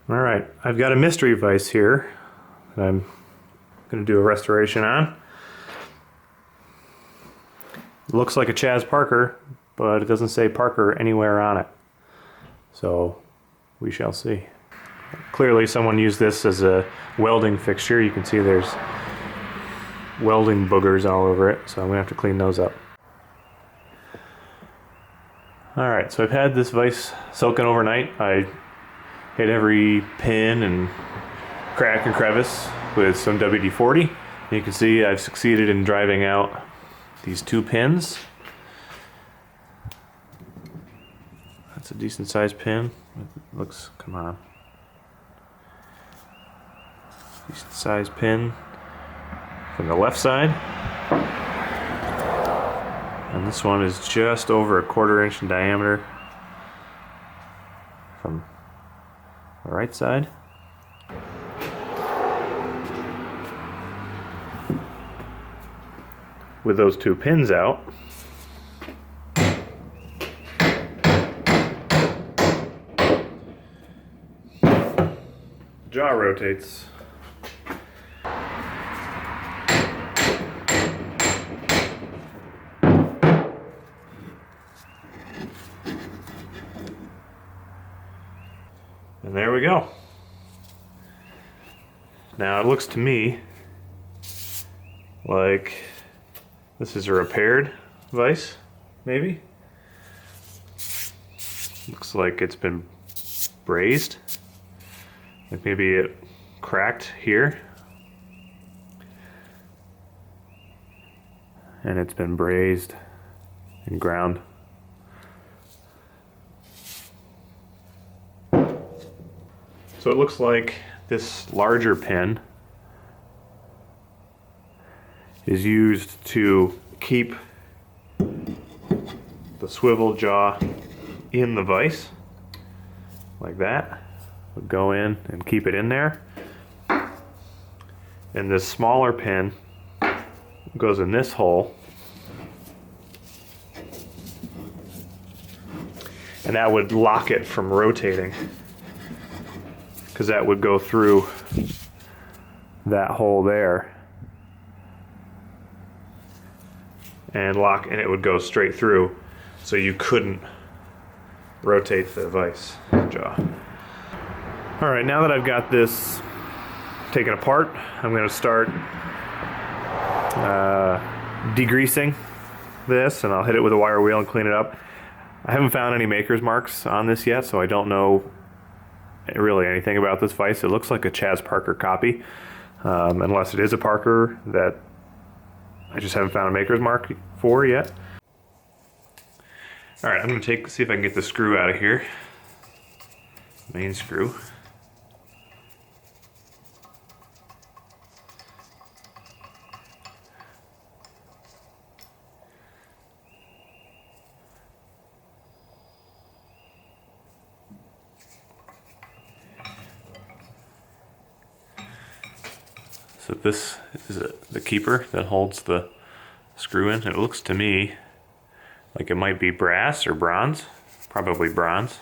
All right, I've got a mystery vise here that I'm going to do a restoration on. It looks like a Chaz Parker, but it doesn't say Parker anywhere on it. So we shall see. Clearly someone used this as a welding fixture. You can see there's welding boogers all over it, so I'm going to have to clean those up. Alright, so I've had this vise soaking overnight. I hit every pin and crack and crevice with some WD-40. You can see I've succeeded in driving out these 2 pins. That's a decent sized pin. It looks, come on. Decent sized pin from the left side. And this one is just over 1/4 inch in diameter from the right side. With those 2 pins out, the jaw rotates. And there we go. Now it looks to me like this is a repaired vise, maybe? Looks like it's been brazed. Like maybe it cracked here. And it's been brazed and ground. So it looks like this larger pin is used to keep the swivel jaw in the vise, like that. Would go in and keep it in there. And this smaller pin goes in this hole. And that would lock it from rotating, because that would go through that hole there and lock, and it would go straight through, so you couldn't rotate the vise jaw. All right, now that I've got this taken apart, I'm going to start degreasing this, and I'll hit it with a wire wheel and clean it up. I haven't found any maker's marks on this yet, so I don't know really anything about this vise. It looks like a Chaz Parker copy, unless it is a Parker that I just haven't found a maker's mark for yet. All right, I'm going to see if I can get the screw out of here. Main screw. So this is the keeper that holds the screw in. It looks to me like it might be brass or bronze, probably bronze.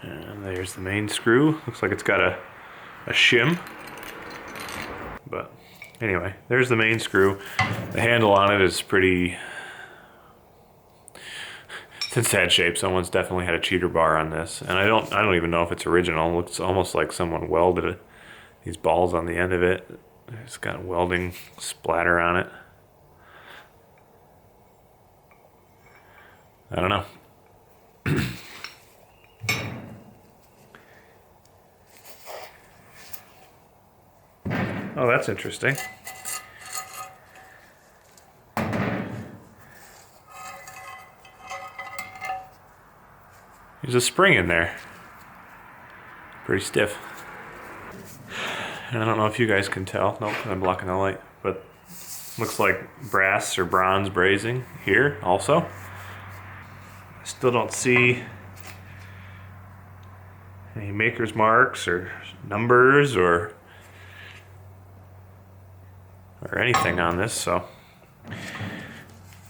And there's the main screw. Looks like it's got a shim. But anyway, there's the main screw. The handle on it is pretty... It's in sad shape. Someone's definitely had a cheater bar on this, and I don't even know if it's original. It looks almost like someone welded these balls on the end of it. It's got welding splatter on it. I don't know. Oh, that's interesting. There's a spring in there. Pretty stiff. And I don't know if you guys can tell. Nope, I'm blocking the light. But looks like brass or bronze brazing here also. I still don't see any maker's marks or numbers or anything on this, so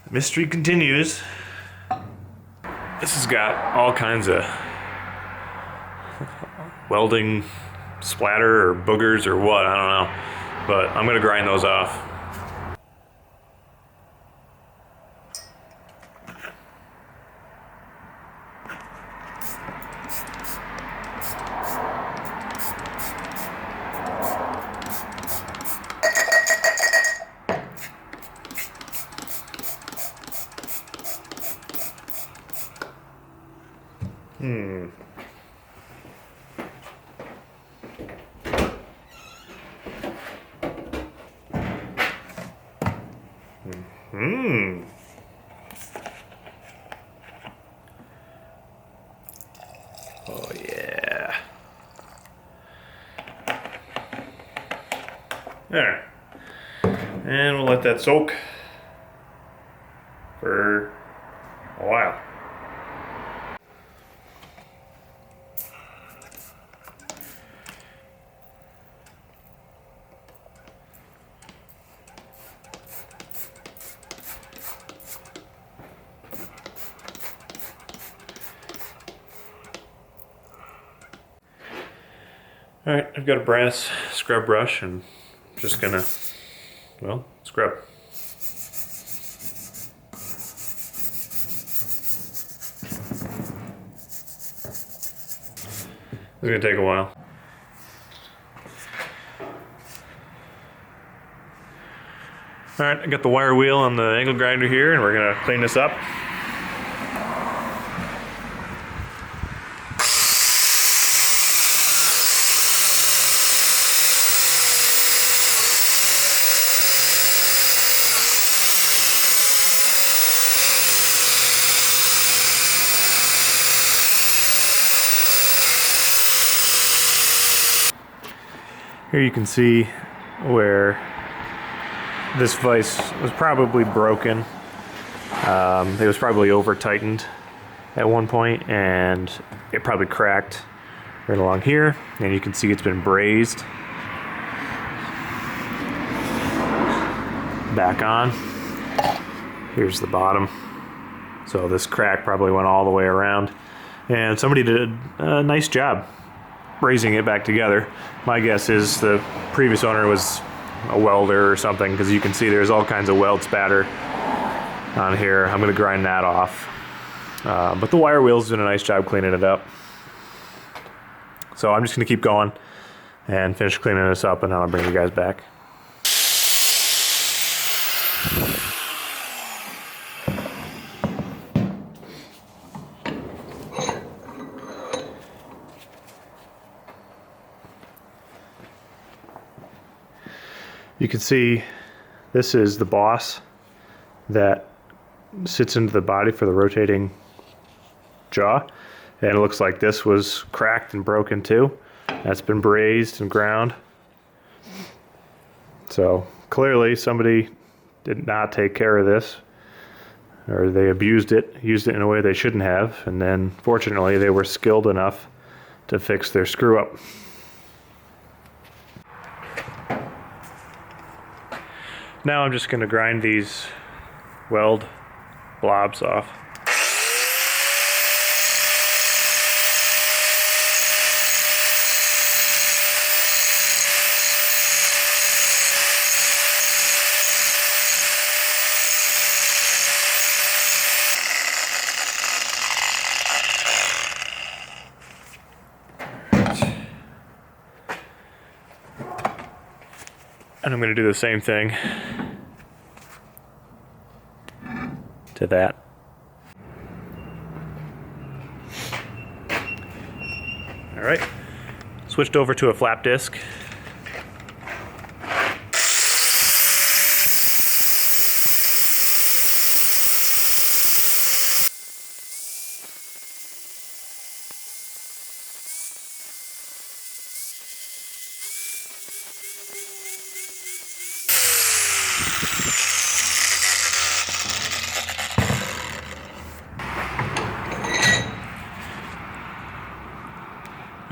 Mystery continues. This has got all kinds of welding splatter or boogers or what, I don't know. But I'm gonna grind those off. Oh yeah. There. And we'll let that soak for a while. Alright, I've got a brass scrub brush and I'm just gonna, well, scrub. It's gonna take a while. Alright, I got the wire wheel on the angle grinder here and we're gonna clean this up. Here you can see where this vise was probably broken. It was probably over tightened at one point and it probably cracked right along here, and you can see it's been brazed back on. Here's the bottom. So this crack probably went all the way around, and somebody did a nice job brazing it back together. My guess is the previous owner was a welder or something, because you can see there's all kinds of weld spatter on here. I'm going to grind that off. But the wire wheel's did a nice job cleaning it up. So I'm just going to keep going and finish cleaning this up, and then I'll bring you guys back. You can see this is the boss that sits into the body for the rotating jaw, and it looks like this was cracked and broken too. That's been brazed and ground. So clearly somebody did not take care of this, or they abused it, used it in a way they shouldn't have, and then fortunately they were skilled enough to fix their screw up. Now I'm just going to grind these weld blobs off. And I'm going to do the same thing to that. All right, switched over to a flap disc.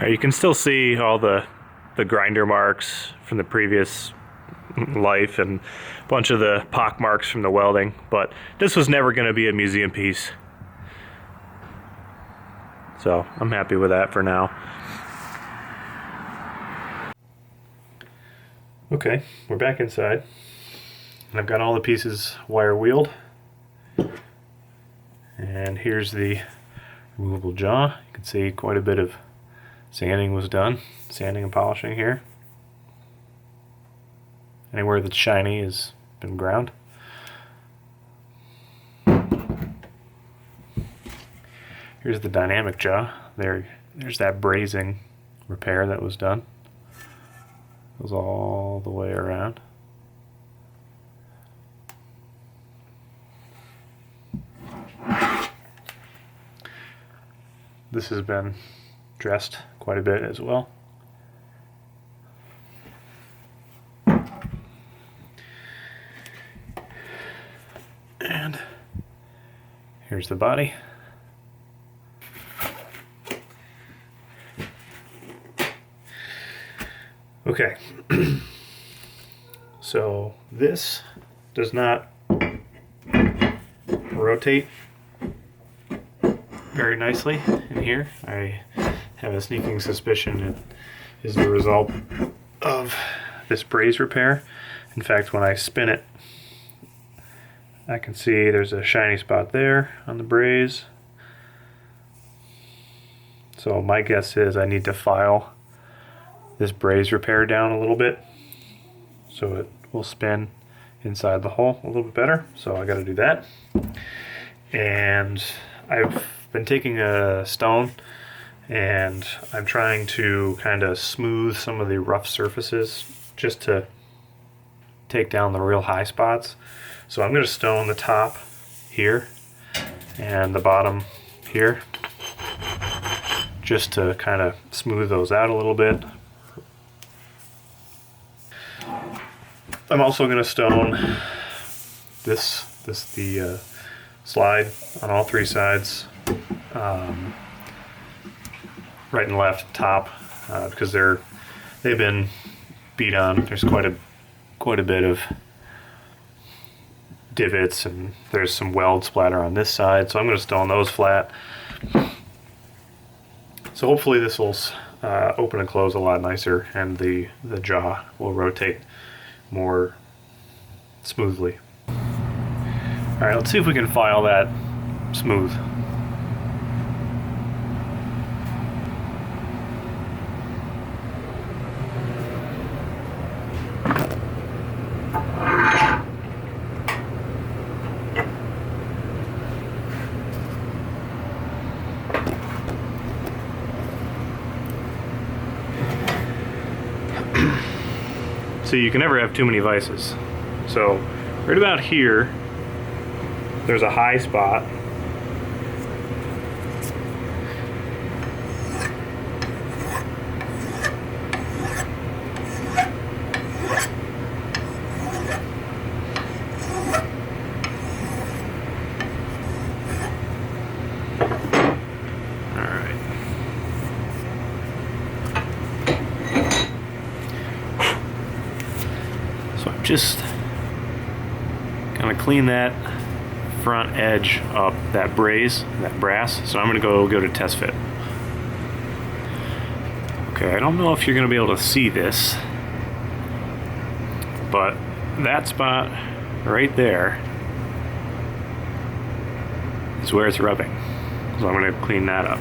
You can still see all the grinder marks from the previous life and a bunch of the pock marks from the welding, but this was never going to be a museum piece. So I'm happy with that for now. Okay, we're back inside. And I've got all the pieces wire wheeled. And here's the removable jaw. You can see quite a bit of sanding was done. Sanding and polishing here. Anywhere that's shiny has been ground. Here's the dynamic jaw. There's that brazing repair that was done. Goes all the way around. This has been dressed quite a bit as well. And here's the body. Okay, so this does not rotate very nicely in here. I have a sneaking suspicion it is the result of this braze repair. In fact, when I spin it, I can see there's a shiny spot there on the braze. So my guess is I need to file this braze repair down a little bit so it will spin inside the hole a little bit better. So I got to do that. And I've been taking a stone and I'm trying to kind of smooth some of the rough surfaces just to take down the real high spots. So I'm going to stone the top here and the bottom here just to kind of smooth those out a little bit. I'm also going to stone the slide on all three sides, right and left, top, because they've been beat on. There's quite a bit of divots and there's some weld splatter on this side, so I'm going to stone those flat. So hopefully this will open and close a lot nicer, and the jaw will rotate more smoothly. Alright, let's see if we can file that smooth. So you can never have too many vices. So right about here, there's a high spot. Just gonna clean that front edge up, that braze, that brass. So I'm gonna go to test fit. Okay, I don't know if you're gonna be able to see this, but that spot right there is where it's rubbing. So I'm gonna clean that up.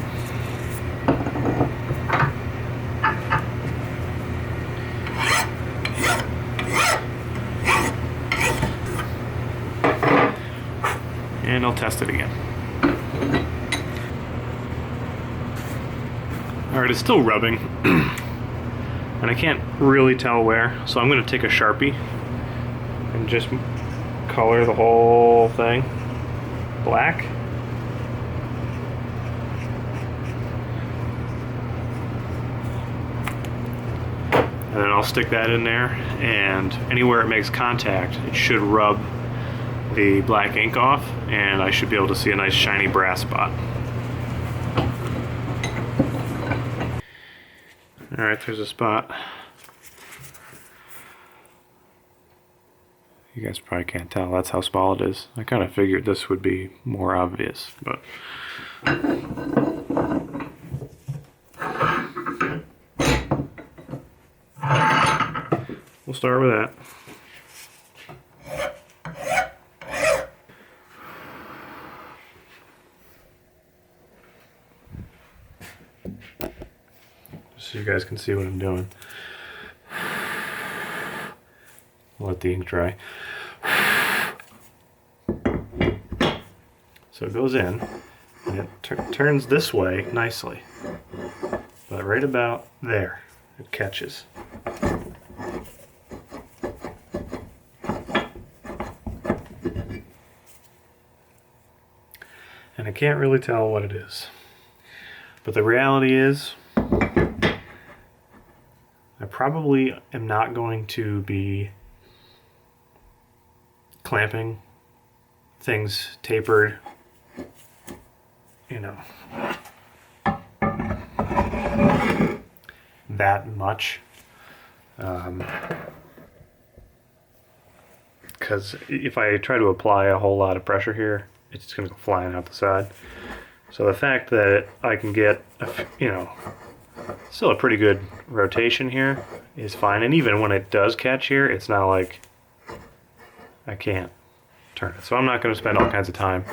And I'll test it again. Alright, it's still rubbing. And I can't really tell where, so I'm going to take a Sharpie and just color the whole thing black. And then I'll stick that in there, and anywhere it makes contact, it should rub the black ink off, and I should be able to see a nice shiny brass spot. Alright, there's a spot You guys probably can't tell, that's how small it is. I kind of figured this would be more obvious, but we'll start with that. So you guys can see what I'm doing. Let the ink dry. So it goes in, and it turns this way nicely. But right about there, it catches. And I can't really tell what it is. But the reality is, I probably am not going to be clamping things tapered, you know, that much. Because if I try to apply a whole lot of pressure here, it's just going to go flying out the side. So the fact that I can get, you know, still a pretty good rotation here is fine. And even when it does catch here, it's not like I can't turn it. So I'm not going to spend all kinds of time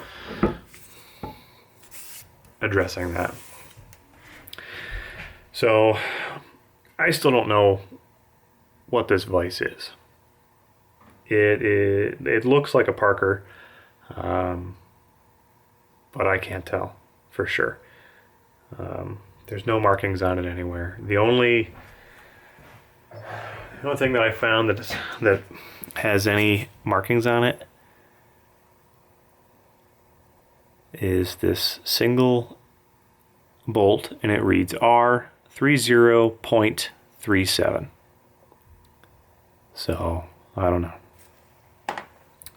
addressing that. So I still don't know what this vise is. It looks like a Parker, but I can't tell for sure. There's no markings on it anywhere. The only thing that I found that has any markings on it is this single bolt, and it reads R30.37. So I don't know.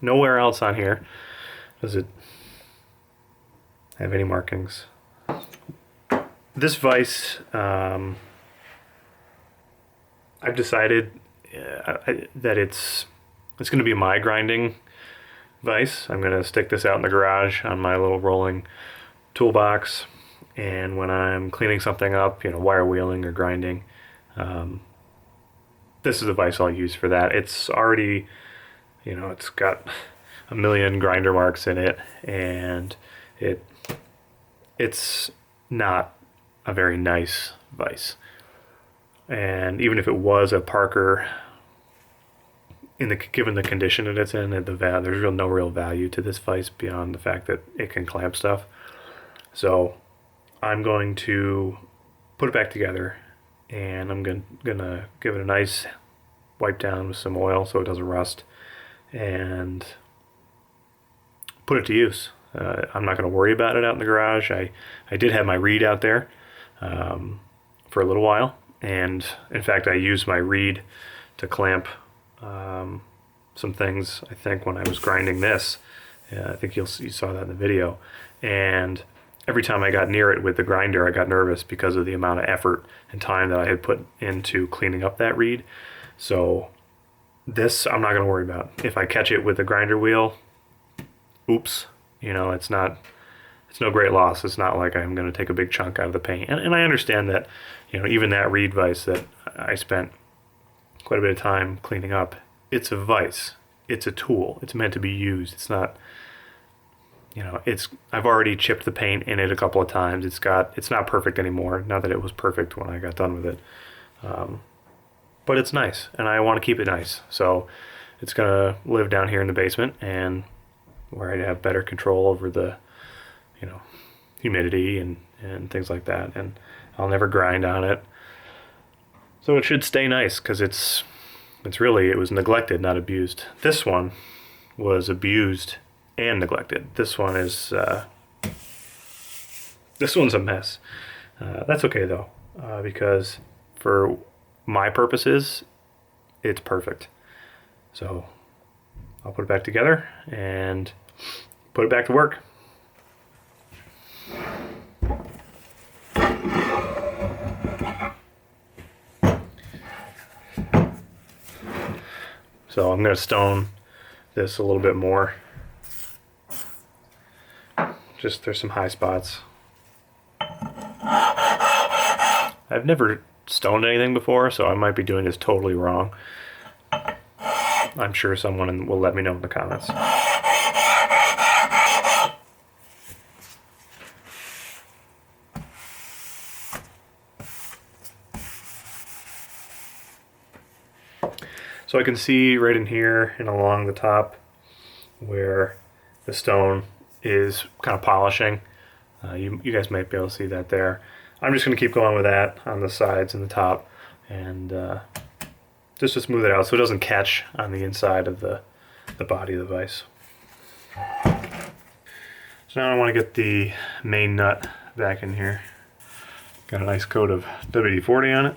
Nowhere else on here does it have any markings. This vise, I've decided that it's going to be my grinding vise. I'm going to stick this out in the garage on my little rolling toolbox, and when I'm cleaning something up, you know, wire wheeling or grinding, this is a vise I'll use for that. It's already, you know, it's got a million grinder marks in it, and it's not a very nice vise. And even if it was a Parker, given the condition that it's in, and there's no real value to this vise beyond the fact that it can clamp stuff. So I'm going to put it back together, and I'm gonna give it a nice wipe down with some oil so it doesn't rust, and put it to use. I'm not going to worry about it out in the garage. I did have my reed out there for a little while, and in fact I used my reed to clamp some things, I think, when I was grinding this. I think you saw that in the video. And every time I got near it with the grinder, I got nervous because of the amount of effort and time that I had put into cleaning up that reed. So this I'm not going to worry about. If I catch it with the grinder wheel, oops, you know, it's no great loss. It's not like I'm going to take a big chunk out of the paint. And I understand that, you know, even that reed vise that I spent quite a bit of time cleaning up, it's a vise. It's a tool. It's meant to be used. It's not, you know, I've already chipped the paint in it a couple of times. It's not perfect anymore. Not that it was perfect when I got done with it. But it's nice, and I want to keep it nice. So it's going to live down here in the basement, and where I have better control over the, you know, humidity and things like that. And I'll never grind on it. So it should stay nice, because it was neglected, not abused. This one was abused and neglected. This one's a mess. That's okay though, because for my purposes, it's perfect. So I'll put it back together and put it back to work. So I'm going to stone this a little bit more. Just there's some high spots. I've never stoned anything before, so I might be doing this totally wrong. I'm sure someone will let me know in the comments. So I can see right in here and along the top where the stone is kind of polishing. You guys might be able to see that there. I'm just going to keep going with that on the sides and the top, and just to smooth it out so it doesn't catch on the inside of the body of the vise. So now I want to get the main nut back in here. Got a nice coat of WD-40 on it.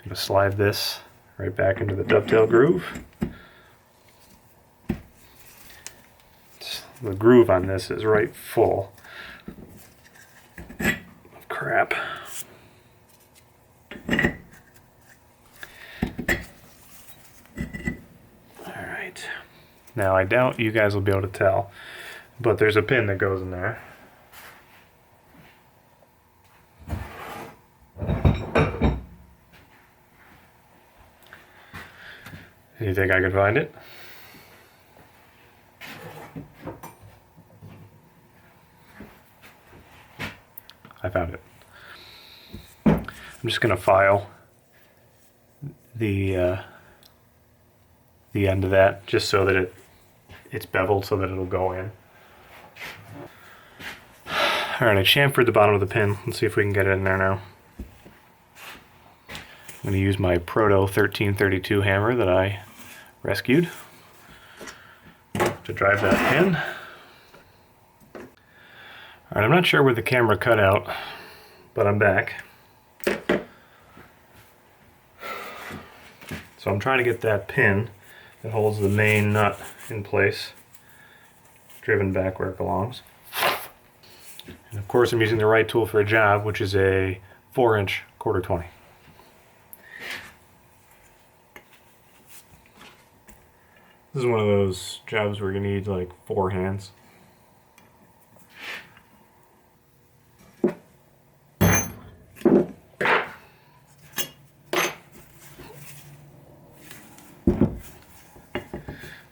I'm going to slide this right back into the dovetail groove. The groove on this is right full of crap. Alright. Now I doubt you guys will be able to tell, but there's a pin that goes in there. You think I can find it? I found it. I'm just going to file the end of that just so that it's beveled so that it'll go in. Alright, I chamfered the bottom of the pin. Let's see if we can get it in there now. I'm going to use my Proto 1332 hammer that I rescued to drive that pin. Alright, I'm not sure where the camera cut out, but I'm back. So I'm trying to get that pin that holds the main nut in place, driven back where it belongs. And of course I'm using the right tool for a job, which is a 4-inch 1/4-20. This is one of those jobs where you need like 4 hands.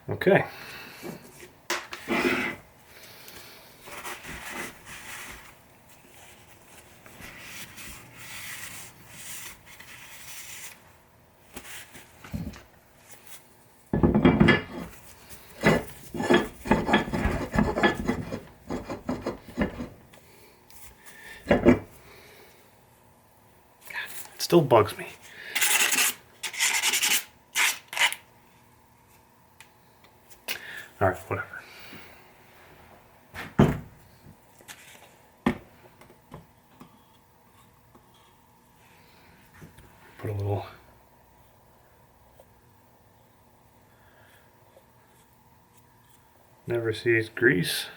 Okay. It still bugs me. Alright, whatever. Put a little never sees grease.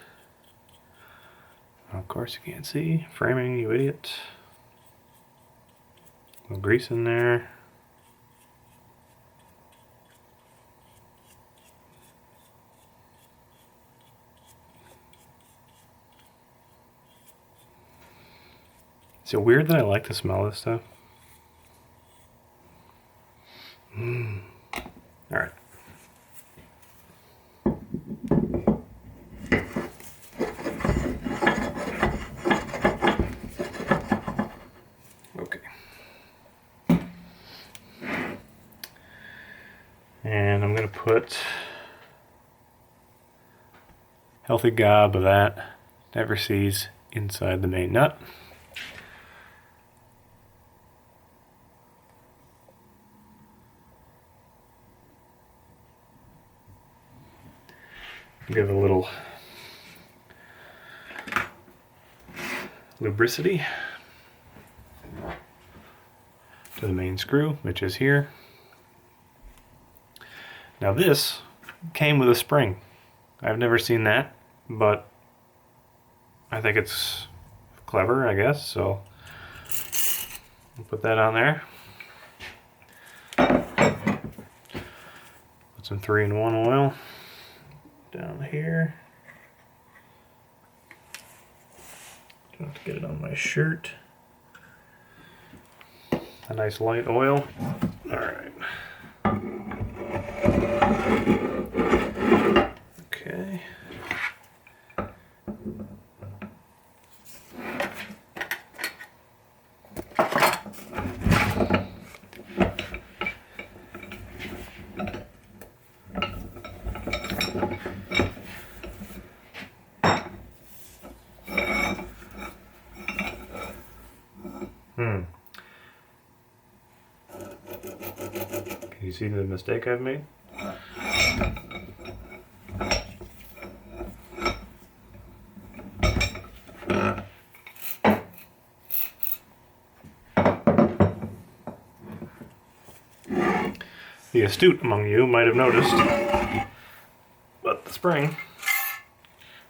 Of course you can't see. Framing, you idiot. A little grease in there. Is it weird that I like the smell of this stuff? Alright. Okay. And I'm going to put healthy gob of that never sees inside the main nut. Give it a little lubricity to the main screw, which is here. Now this came with a spring. I've never seen that, but I think it's clever, I guess, so I'll put that on there. Some 3-in-1 oil down here. Don't have to get it on my shirt. A nice light oil. All right. Okay. Can you see the mistake I've made? The astute among you might have noticed, but the spring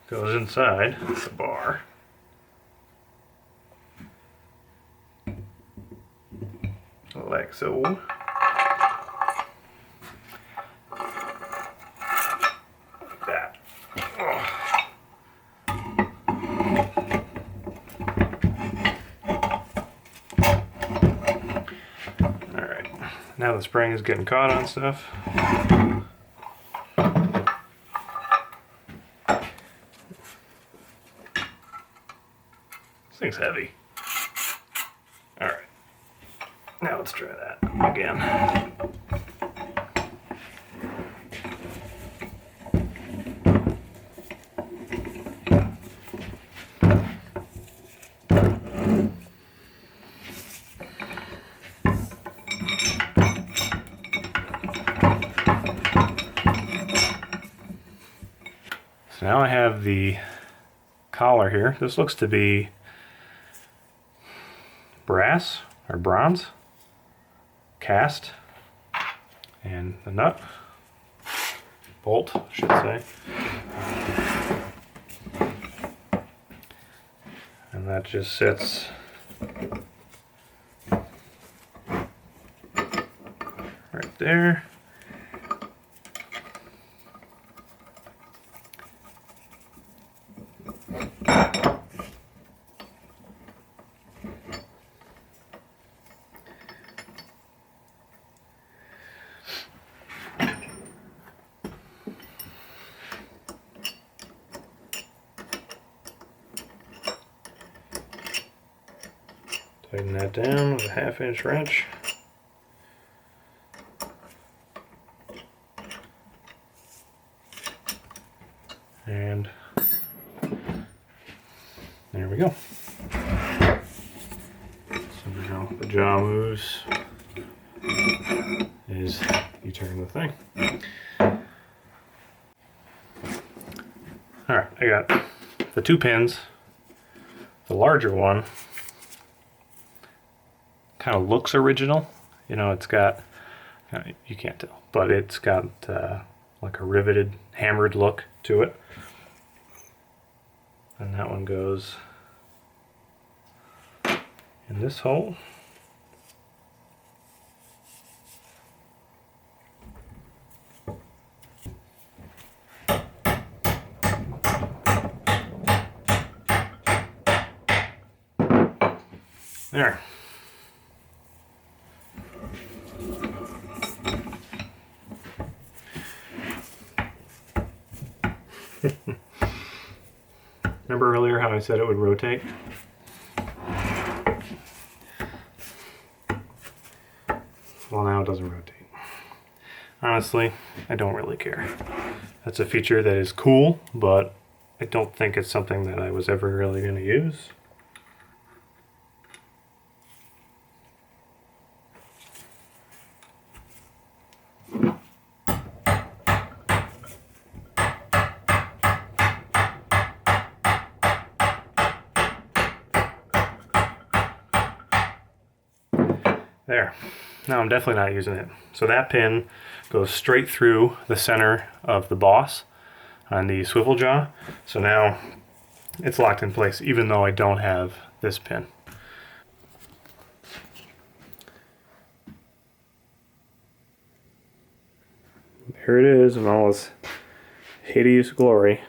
goes inside the bar. Like so. Like that. Oh. Alright, now the spring is getting caught on stuff. This thing's heavy. Alright. Now let's try that again. So now I have the collar here. This looks to be brass or bronze. Cast, and the nut, bolt, I should say, and that just sits right there. Tighten that down with a 1/2-inch wrench. And there we go. So now the jaw moves is you turn the thing. Alright, I got the 2 pins. The larger one kind of looks original. You know, it's got, you can't tell, but it's got like a riveted, hammered look to it. And that one goes in this hole. There. Remember earlier how I said it would rotate? Well, now it doesn't rotate. Honestly, I don't really care. That's a feature that is cool, but I don't think it's something that I was ever really going to use. There. Now I'm definitely not using it. So that pin goes straight through the center of the boss on the swivel jaw. So now it's locked in place even though I don't have this pin. here it is in all its hideous glory.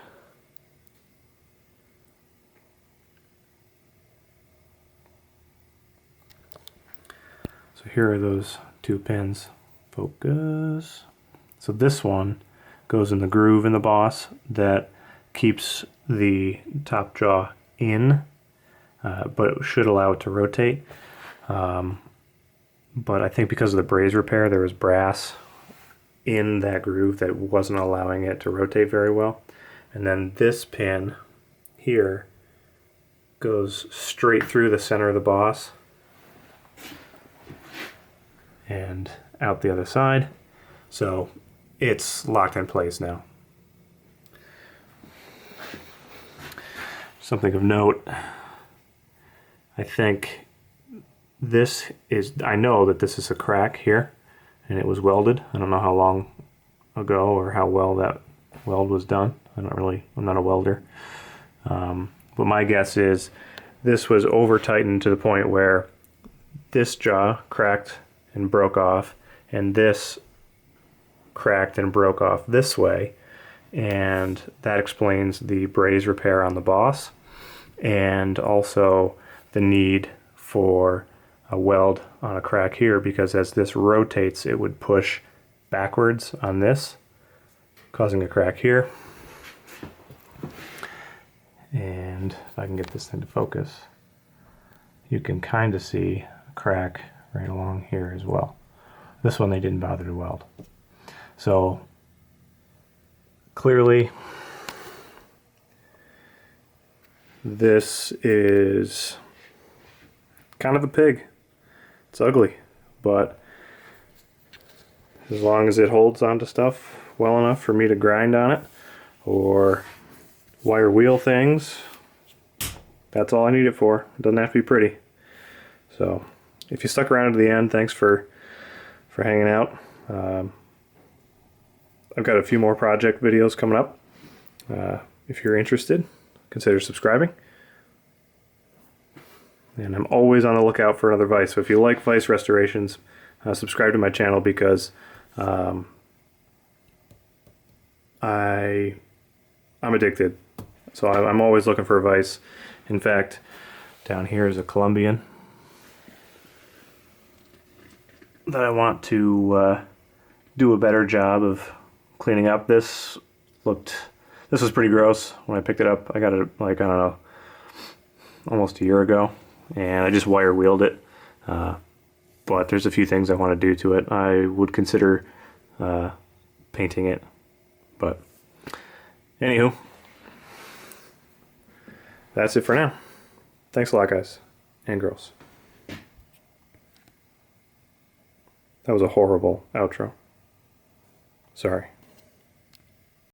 So here are those two pins. Focus. So this one goes in the groove in the boss that keeps the top jaw in, but it should allow it to rotate. But I think because of the braze repair, there was brass in that groove that wasn't allowing it to rotate very well. And then this pin here goes straight through the center of the boss and out the other side. So it's locked in place now. Something of note, I think this is, I know that this is a crack here and it was welded. I don't know how long ago or how well that weld was done. I'm not a welder. But my guess is this was over tightened to the point where this jaw cracked and broke off, and this cracked and broke off this way, and that explains the braze repair on the boss, and also the need for a weld on a crack here, because as this rotates it would push backwards on this, causing a crack here. And if I can get this thing to focus, you can kind of see a crack right along here as well. This one they didn't bother to weld. So clearly this is kind of a pig. It's ugly, but as long as it holds onto stuff well enough for me to grind on it or wire wheel things, that's all I need it for. It doesn't have to be pretty. So if you stuck around to the end, thanks for hanging out. I've got a few more project videos coming up. If you're interested, consider subscribing. And I'm always on the lookout for another Vise. So if you like Vise restorations, subscribe to my channel, because I'm addicted. So I'm always looking for a Vise. In fact, down here is a Colombian that I want to do a better job of cleaning up. This was pretty gross when I picked it up. I got it like, I don't know, almost a year ago, and I just wire wheeled it. But there's a few things I want to do to it. I would consider painting it, but anywho, that's it for now. Thanks a lot, guys and girls. That was a horrible outro. Sorry.